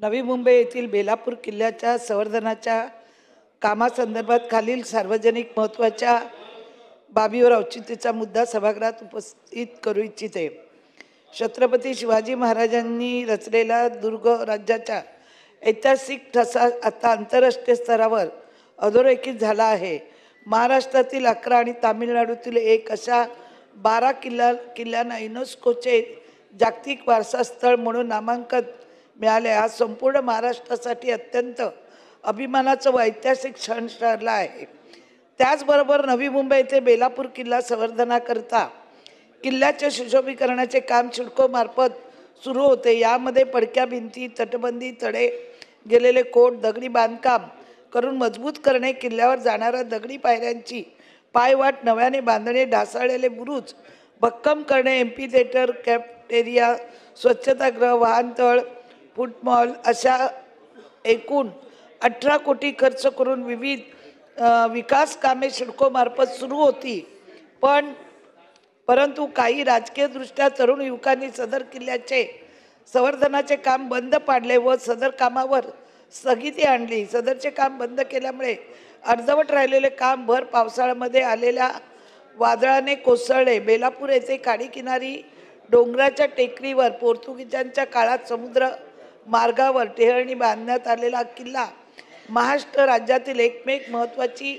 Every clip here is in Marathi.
नवी मुंबई येथील बेलापूर किल्ल्याच्या संवर्धनाच्या कामासंदर्भात खालील सार्वजनिक महत्त्वाच्या बाबीवर औचित्याचा मुद्दा सभागृहात उपस्थित करू इच्छिते। छत्रपती शिवाजी महाराजांनी रचलेला दुर्ग राज्याचा ऐतिहासिक ठसा आता आंतरराष्ट्रीय स्तरावर अधोरेखित झाला आहे। महाराष्ट्रातील 11 आणि तामिळनाडूतील एक अशा 12 किल्ल्यांना युनेस्कोचे जागतिक वारसा स्थळ म्हणून नामांकन मिळाले। हा संपूर्ण महाराष्ट्रासाठी अत्यंत अभिमानाचा व ऐतिहासिक क्षण ठरला आहे। त्याचबरोबर नवी मुंबई येथे बेलापूर किल्ला संवर्धनाकरता किल्ल्याचे सुशोभीकरणाचे काम सिडको मार्फत सुरू होते। यामध्ये पडक्या भिंती, तटबंदी, तडे गेलेले कोट, दगडी बांधकाम करून मजबूत करणे, किल्ल्यावर जाणाऱ्या दगडी पायऱ्यांची पायवाट नव्याने बांधणे, ढासळलेले बुरुज भक्कम करणे, एम्पी थिएटर, कॅफेटेरिया, स्वच्छतागृह, वाहनतळ, फूड मॉल अशा एकूण 18 कोटी खर्च करून विविध विकास कामे सिडको मार्फत सुरू होती। परंतु काही राजकीय दृष्ट्या तरुण युवकांनी सदर किल्ल्याचे संवर्धनाचे काम बंद पाडले व सदर कामावर स्थगिती आणली। सदरचे काम बंद केल्यामुळे अर्धवट राहिलेले काम भर पावसाळ्यामध्ये आलेल्या वादळाने कोसळले। बेलापूर येथे काडीकिनारी डोंगराच्या टेकडीवर पोर्तुगीजांच्या काळात समुद्र मार्गावर टेहळणी बांधण्यात आलेला किल्ला महाराष्ट्र राज्यातील एकमेव महत्त्वाची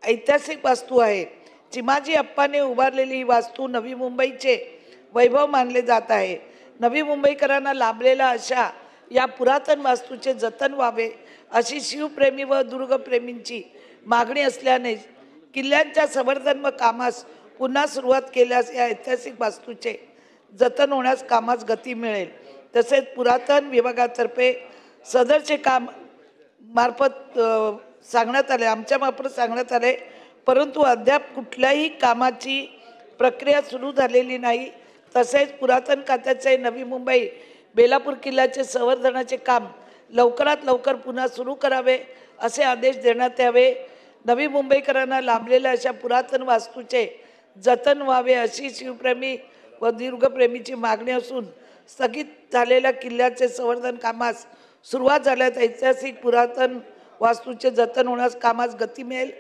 ऐतिहासिक वास्तू आहे। चिमाजी अप्पाने उभारलेली ही वास्तू नवी मुंबईचे वैभव मानले जात आहे। नवी मुंबईकरांना लाभलेल्या अशा या पुरातन वास्तूचे जतन व्हावे अशी शिवप्रेमी व दुर्गप्रेमींची मागणी असल्याने किल्ल्यांच्या संवर्धन व कामास पुन्हा सुरुवात केल्यास या ऐतिहासिक वास्तूचे जतन होण्यास कामास गती मिळेल। तसेच पुरातन विभागातर्फे सदरचे काम मार्फत सांगण्यात आले, आमच्या मार्फत सांगण्यात आले, परंतु अद्याप कुठल्याही कामाची प्रक्रिया सुरू झालेली नाही। तसेच पुरातन खात्याचे नवी मुंबई बेलापूर किल्ल्याचे संवर्धनाचे काम लवकरात लवकर पुन्हा सुरू करावे असे आदेश देण्यात यावे। नवी मुंबईकरांना लाभलेल्या अशा पुरातन वास्तूचे जतन व्हावे अशी शिवप्रेमी व दुर्गप्रेमीची मागणी असून स्थगित झालेल्या किल्ल्याचे संवर्धन कामास सुरुवात झाल्यास ऐतिहासिक पुरातन वास्तूचे जतन होण्यास कामास गती मिळेल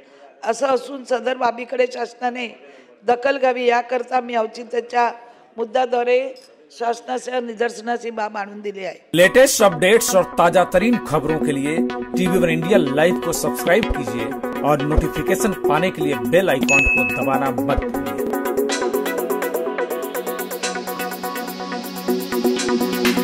असं असून सदर बाबीकडे शासनाने दखल घ्यावी याकरता मी औचित्याच्या मुद्द्याद्वारे शासनाच्या निदर्शनास ही बाब आणून दिली आहे। लेटेस्ट अपडेट्स और ताजा तरीन खबरों के लिए TV1 इंडिया लाइव को सब्सक्राइब कीजिए और नोटिफिकेशन पाने के लिए बेल आइकॉन को दबाना मत भूलिए।